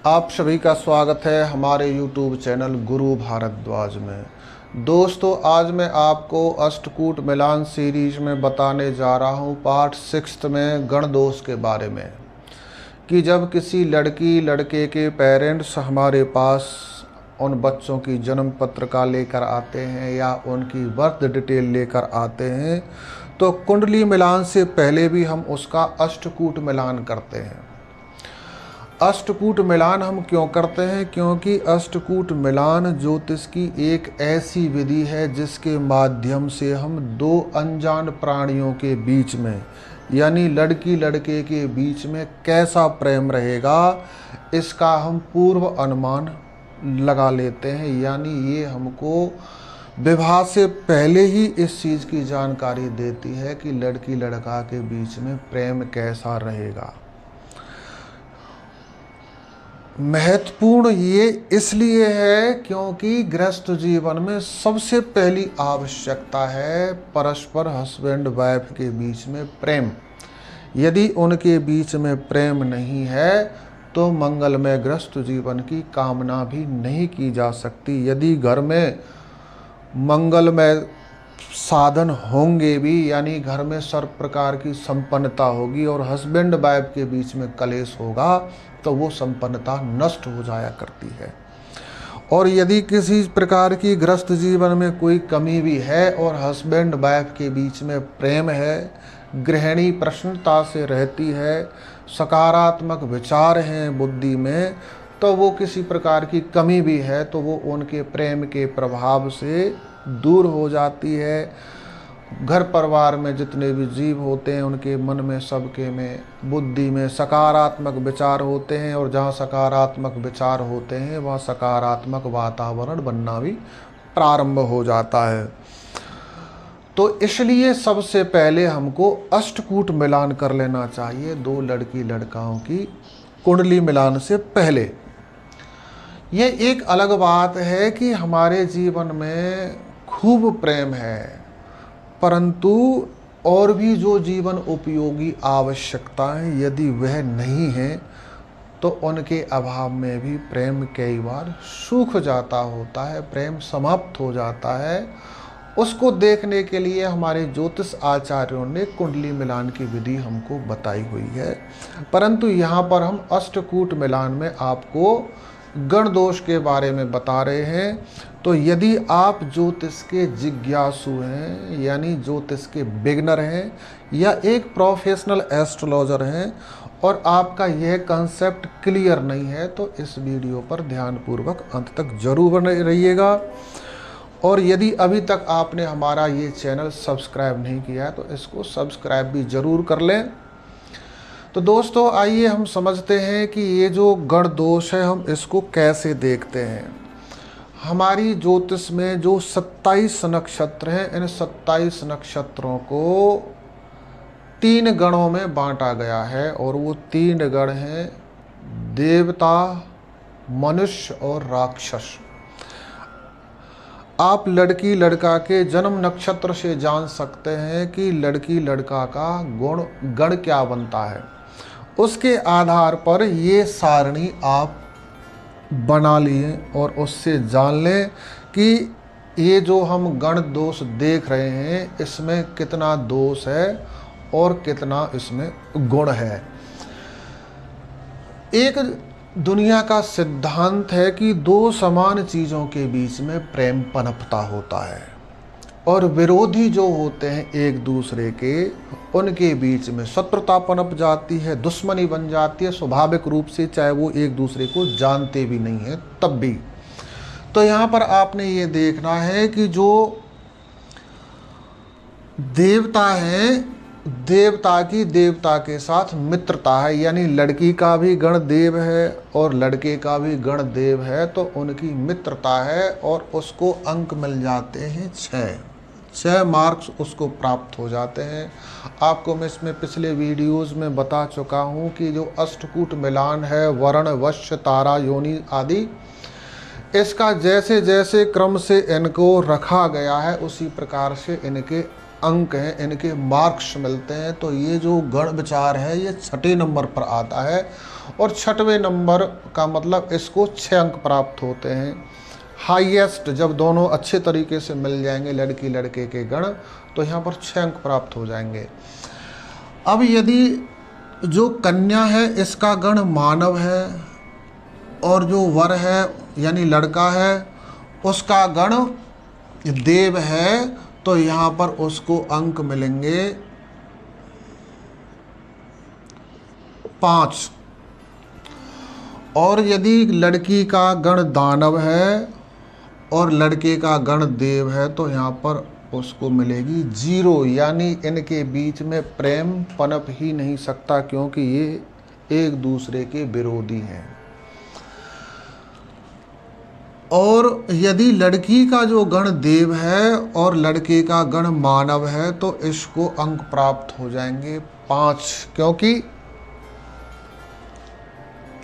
आप सभी का स्वागत है हमारे YouTube चैनल गुरु भारद्वाज में। दोस्तों, आज मैं आपको अष्टकूट मिलान सीरीज में बताने जा रहा हूँ पार्ट 6 में गण दोष के बारे में, कि जब किसी लड़की लड़के के पेरेंट्स हमारे पास उन बच्चों की जन्म पत्रिका लेकर आते हैं या उनकी बर्थ डिटेल लेकर आते हैं, तो कुंडली मिलान से पहले भी हम उसका अष्टकूट मिलान करते हैं। अष्टकूट मिलान हम क्यों करते हैं? क्योंकि अष्टकूट मिलान ज्योतिष की एक ऐसी विधि है जिसके माध्यम से हम दो अनजान प्राणियों के बीच में, यानी लड़की लड़के के बीच में कैसा प्रेम रहेगा, इसका हम पूर्व अनुमान लगा लेते हैं। यानी ये हमको विवाह से पहले ही इस चीज़ की जानकारी देती है कि लड़की लड़का के बीच में प्रेम कैसा रहेगा। महत्वपूर्ण ये इसलिए है क्योंकि गृहस्थ जीवन में सबसे पहली आवश्यकता है परस्पर हस्बैंड वाइफ के बीच में प्रेम। यदि उनके बीच में प्रेम नहीं है तो मंगलमय गृहस्थ जीवन की कामना भी नहीं की जा सकती। यदि घर में मंगलमय साधन होंगे भी, यानी घर में सर्व प्रकार की संपन्नता होगी और हस्बैंड वाइफ के बीच में कलेश होगा, तो वो संपन्नता नष्ट हो जाया करती है। और यदि किसी प्रकार की गृहस्थ जीवन में कोई कमी भी है और हस्बैंड वाइफ के बीच में प्रेम है, गृहिणी प्रसन्नता से रहती है, सकारात्मक विचार हैं बुद्धि में, तो वो किसी प्रकार की कमी भी है तो वो उनके प्रेम के प्रभाव से दूर हो जाती है। घर परिवार में जितने भी जीव होते हैं उनके मन में, सबके में, बुद्धि में सकारात्मक विचार होते हैं, और जहाँ सकारात्मक विचार होते हैं वहाँ सकारात्मक वातावरण बनना भी प्रारंभ हो जाता है। तो इसलिए सबसे पहले हमको अष्टकूट मिलान कर लेना चाहिए दो लड़की लड़काओं की कुंडली मिलान से पहले। ये एक अलग बात है कि हमारे जीवन में खूब प्रेम है, परंतु और भी जो जीवन उपयोगी आवश्यकताएं यदि वह नहीं है तो उनके अभाव में भी प्रेम कई बार सूख जाता होता है, प्रेम समाप्त हो जाता है। उसको देखने के लिए हमारे ज्योतिष आचार्यों ने कुंडली मिलान की विधि हमको बताई हुई है। परंतु यहाँ पर हम अष्टकूट मिलान में आपको गण दोष के बारे में बता रहे हैं। तो यदि आप ज्योतिष के जिज्ञासु हैं, यानी ज्योतिष के बिगनर हैं, या एक प्रोफेशनल एस्ट्रोलॉजर हैं और आपका यह कंसेप्ट क्लियर नहीं है, तो इस वीडियो पर ध्यानपूर्वक अंत तक जरूर बने रहिएगा। और यदि अभी तक आपने हमारा ये चैनल सब्सक्राइब नहीं किया है तो इसको सब्सक्राइब भी ज़रूर कर लें। तो दोस्तों, आइए हम समझते हैं कि ये जो गण दोष है हम इसको कैसे देखते हैं। हमारी ज्योतिष में जो 27 नक्षत्र हैं, इन 27 नक्षत्रों को 3 गणों में बांटा गया है, और वो 3 गण हैं देवता, मनुष्य और राक्षस। आप लड़की लड़का के जन्म नक्षत्र से जान सकते हैं कि लड़की लड़का का गण क्या बनता है। उसके आधार पर ये सारणी आप बना लिए और उससे जान लें कि ये जो हम गण दोष देख रहे हैं इसमें कितना दोष है और कितना इसमें गुण है। एक दुनिया का सिद्धांत है कि दो समान चीज़ों के बीच में प्रेम पनपता होता है, और विरोधी जो होते हैं एक दूसरे के, उनके बीच में शत्रुता पनप जाती है, दुश्मनी बन जाती है स्वाभाविक रूप से, चाहे वो एक दूसरे को जानते भी नहीं हैं तब भी। तो यहाँ पर आपने ये देखना है कि जो देवता हैं, देवता की देवता के साथ मित्रता है, यानी लड़की का भी गण देव है और लड़के का भी गण देव है, तो उनकी मित्रता है और उसको अंक मिल जाते हैं 6 मार्क्स उसको प्राप्त हो जाते हैं। आपको मैं इसमें पिछले वीडियोस में बता चुका हूँ कि जो अष्टकूट मिलान है, वर्ण, वश्य, तारा, योनि आदि, इसका जैसे जैसे क्रम से इनको रखा गया है उसी प्रकार से इनके अंक हैं, इनके मार्क्स मिलते हैं। तो ये जो गण विचार है ये 6ठे नंबर पर आता है और 6वें नंबर का मतलब इसको 6 अंक प्राप्त होते हैं। हाईएस्ट जब दोनों अच्छे तरीके से मिल जाएंगे लड़की लड़के के गण, तो यहाँ पर 6 अंक प्राप्त हो जाएंगे। अब यदि जो कन्या है इसका गण मानव है और जो वर है यानी लड़का है उसका गण देव है, तो यहाँ पर उसको अंक मिलेंगे 5। और यदि लड़की का गण दानव है और लड़के का गण देव है तो यहाँ पर उसको मिलेगी 0, यानी इनके बीच में प्रेम पनप ही नहीं सकता, क्योंकि ये एक दूसरे के विरोधी हैं। और यदि लड़की का जो गण देव है और लड़के का गण मानव है तो इसको अंक प्राप्त हो जाएंगे 5, क्योंकि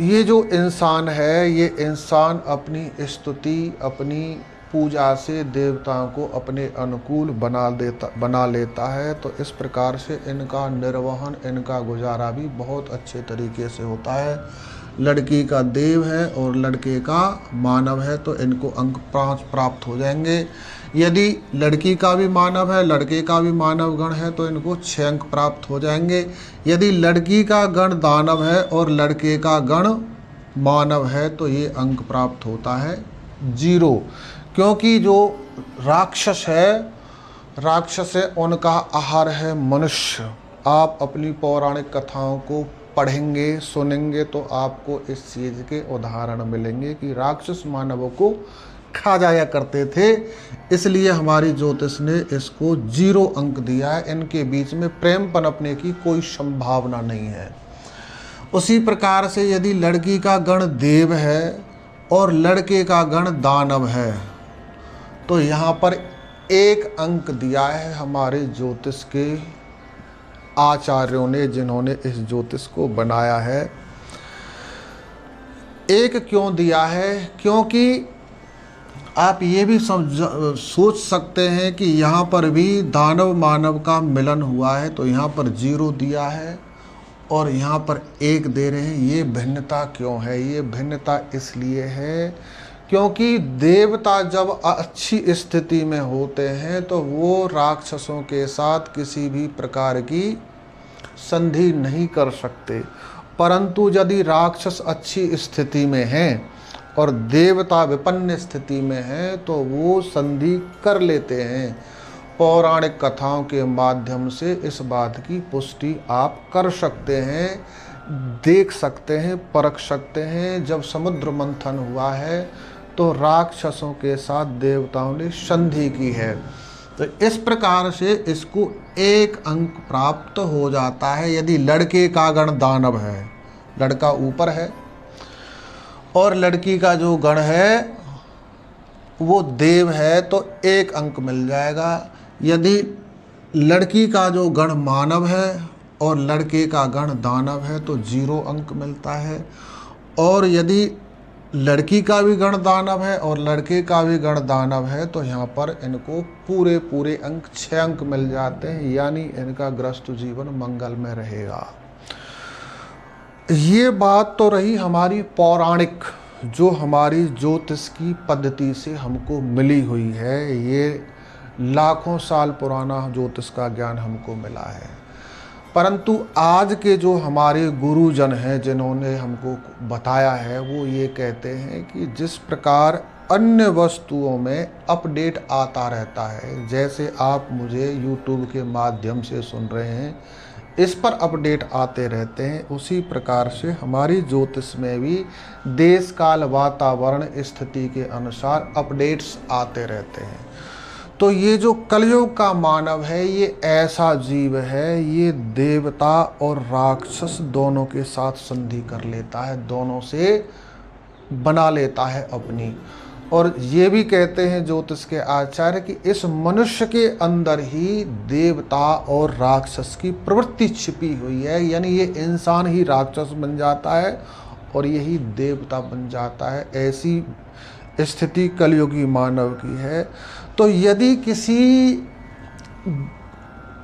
ये जो इंसान है ये इंसान अपनी स्तुति अपनी पूजा से देवताओं को अपने अनुकूल बना लेता है। तो इस प्रकार से इनका निर्वहन इनका गुजारा भी बहुत अच्छे तरीके से होता है। लड़की का देव है और लड़के का मानव है तो इनको अंक 5 प्राप्त हो जाएंगे। यदि लड़की का भी मानव है लड़के का भी मानव गण है तो इनको 6 अंक प्राप्त हो जाएंगे। यदि लड़की का गण दानव है और लड़के का गण मानव है तो ये अंक प्राप्त होता है 0, क्योंकि जो राक्षस है उनका आहार है मनुष्य। आप अपनी पौराणिक कथाओं को पढ़ेंगे सुनेंगे तो आपको इस चीज़ के उदाहरण मिलेंगे कि राक्षस मानवों को खा जाया करते थे, इसलिए हमारी ज्योतिष ने इसको 0 अंक दिया है। इनके बीच में प्रेम पनपने की कोई संभावना नहीं है। उसी प्रकार से यदि लड़की का गण देव है और लड़के का गण दानव है तो यहाँ पर 1 अंक दिया है हमारे ज्योतिष के आचार्यों ने, जिन्होंने इस ज्योतिष को बनाया है। 1 क्यों दिया है? क्योंकि आप ये भी सोच सकते हैं कि यहाँ पर भी दानव मानव का मिलन हुआ है तो यहाँ पर 0 दिया है और यहाँ पर 1 दे रहे हैं। ये भिन्नता क्यों है? ये भिन्नता इसलिए है क्योंकि देवता जब अच्छी स्थिति में होते हैं तो वो राक्षसों के साथ किसी भी प्रकार की संधि नहीं कर सकते, परंतु यदि राक्षस अच्छी स्थिति में हैं और देवता विपन्न स्थिति में हैं तो वो संधि कर लेते हैं। पौराणिक कथाओं के माध्यम से इस बात की पुष्टि आप कर सकते हैं, देख सकते हैं, परख सकते हैं। जब समुद्र मंथन हुआ है तो राक्षसों के साथ देवताओं ने संधि की है। तो इस प्रकार से इसको 1 अंक प्राप्त हो जाता है। यदि लड़के का गण दानव है, लड़का ऊपर है और लड़की का जो गण है वो देव है तो 1 अंक मिल जाएगा। यदि लड़की का जो गण मानव है और लड़के का गण दानव है तो 0 अंक मिलता है। और यदि लड़की का भी गण दानव है और लड़के का भी गण दानव है तो यहाँ पर इनको पूरे अंक 6 अंक मिल जाते हैं, यानी इनका गृहस्थ जीवन मंगल में रहेगा। ये बात तो रही हमारी पौराणिक, जो हमारी ज्योतिष की पद्धति से हमको मिली हुई है। ये लाखों साल पुराना ज्योतिष का ज्ञान हमको मिला है। परंतु आज के जो हमारे गुरुजन हैं जिन्होंने हमको बताया है वो ये कहते हैं कि जिस प्रकार अन्य वस्तुओं में अपडेट आता रहता है, जैसे आप मुझे YouTube के माध्यम से सुन रहे हैं, इस पर अपडेट आते रहते हैं, उसी प्रकार से हमारी ज्योतिष में भी देश काल वातावरण स्थिति के अनुसार अपडेट्स आते रहते हैं। तो ये जो कलयुग का मानव है ये ऐसा जीव है, ये देवता और राक्षस दोनों के साथ संधि कर लेता है, दोनों से बना लेता है अपनी। और ये भी कहते हैं ज्योतिष के आचार्य कि इस मनुष्य के अंदर ही देवता और राक्षस की प्रवृत्ति छिपी हुई है, यानी ये इंसान ही राक्षस बन जाता है और यही देवता बन जाता है। ऐसी स्थिति कलयुगी मानव की है। तो यदि किसी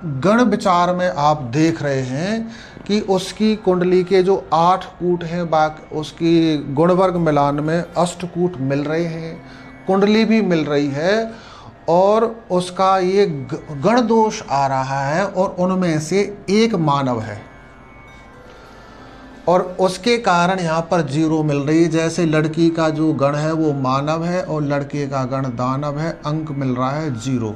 गण विचार में आप देख रहे हैं कि उसकी कुंडली के जो 8 कूट हैं, बाकी उसकी गुणवर्ग मिलान में अष्टकूट मिल रहे हैं, कुंडली भी मिल रही है, और उसका ये गण दोष आ रहा है, और उनमें से एक मानव है, और उसके कारण यहाँ पर 0 मिल रही है। जैसे लड़की का जो गण है वो मानव है और लड़के का गण दानव है, अंक मिल रहा है 0।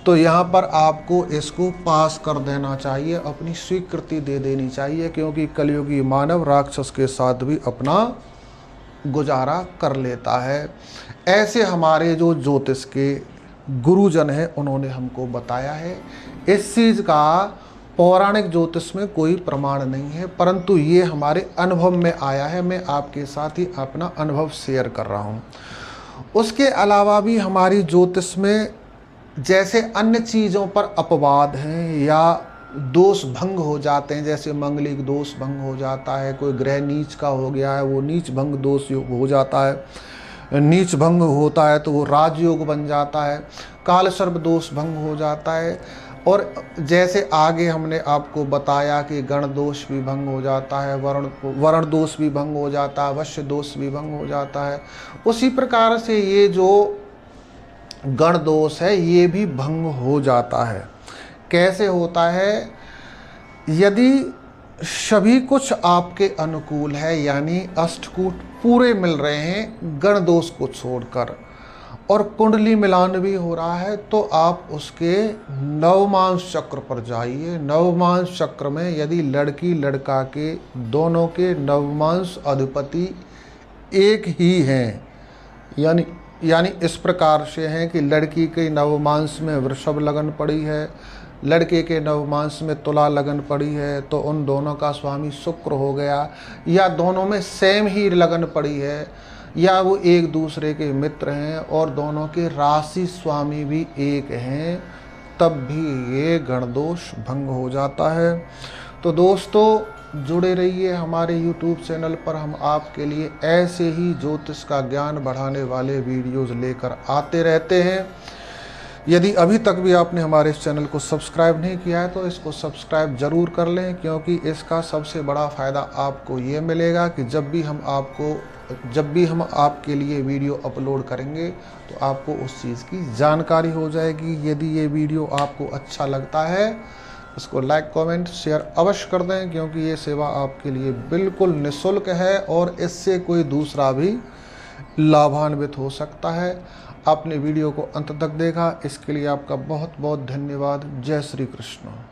तो यहाँ पर आपको इसको पास कर देना चाहिए, अपनी स्वीकृति दे देनी चाहिए, क्योंकि कलयुगी मानव राक्षस के साथ भी अपना गुजारा कर लेता है। ऐसे हमारे जो ज्योतिष के गुरुजन हैं उन्होंने हमको बताया है। इस चीज़ का पौराणिक ज्योतिष में कोई प्रमाण नहीं है, परंतु ये हमारे अनुभव में आया है। मैं आपके साथ ही अपना अनुभव शेयर कर रहा हूँ। उसके अलावा भी हमारी ज्योतिष में जैसे अन्य चीज़ों पर अपवाद हैं या दोष भंग हो जाते हैं, जैसे मंगलिक दोष भंग हो जाता है, कोई ग्रह नीच का हो गया है वो नीच भंग दोष हो जाता है, नीच भंग होता है तो वो राजयोग बन जाता है, काल सर्प दोष भंग हो जाता है, और जैसे आगे हमने आपको बताया कि गण दोष भी भंग हो जाता है, वर्ण दोष भी भंग हो जाता है, वश्य दोष भी भंग हो जाता है। उसी प्रकार से ये जो गण दोष है ये भी भंग हो जाता है। कैसे होता है? यदि सभी कुछ आपके अनुकूल है, यानी अष्टकूट पूरे मिल रहे हैं गण दोष को छोड़कर, और कुंडली मिलान भी हो रहा है, तो आप उसके नवमांश चक्र पर जाइए। नवमांश चक्र में यदि लड़की लड़का के दोनों के नवमांश अधिपति एक ही हैं, यानी इस प्रकार से हैं कि लड़की के नवमांश में वृषभ लगन पड़ी है, लड़के के नवमांश में तुला लगन पड़ी है, तो उन दोनों का स्वामी शुक्र हो गया, या दोनों में सेम ही लगन पड़ी है, या वो एक दूसरे के मित्र हैं और दोनों के राशि स्वामी भी एक हैं, तब भी ये गणदोष भंग हो जाता है। तो दोस्तों जुड़े रहिए हमारे YouTube चैनल पर। हम आपके लिए ऐसे ही ज्योतिष का ज्ञान बढ़ाने वाले वीडियोज़ लेकर आते रहते हैं। यदि अभी तक भी आपने हमारे इस चैनल को सब्सक्राइब नहीं किया है तो इसको सब्सक्राइब ज़रूर कर लें, क्योंकि इसका सबसे बड़ा फ़ायदा आपको ये मिलेगा कि जब भी हम आपके लिए वीडियो अपलोड करेंगे तो आपको उस चीज़ की जानकारी हो जाएगी। यदि ये वीडियो आपको अच्छा लगता है इसको लाइक कमेंट शेयर अवश्य कर दें, क्योंकि ये सेवा आपके लिए बिल्कुल निःशुल्क है और इससे कोई दूसरा भी लाभान्वित हो सकता है। आपने वीडियो को अंत तक देखा, इसके लिए आपका बहुत बहुत धन्यवाद। जय श्री कृष्ण।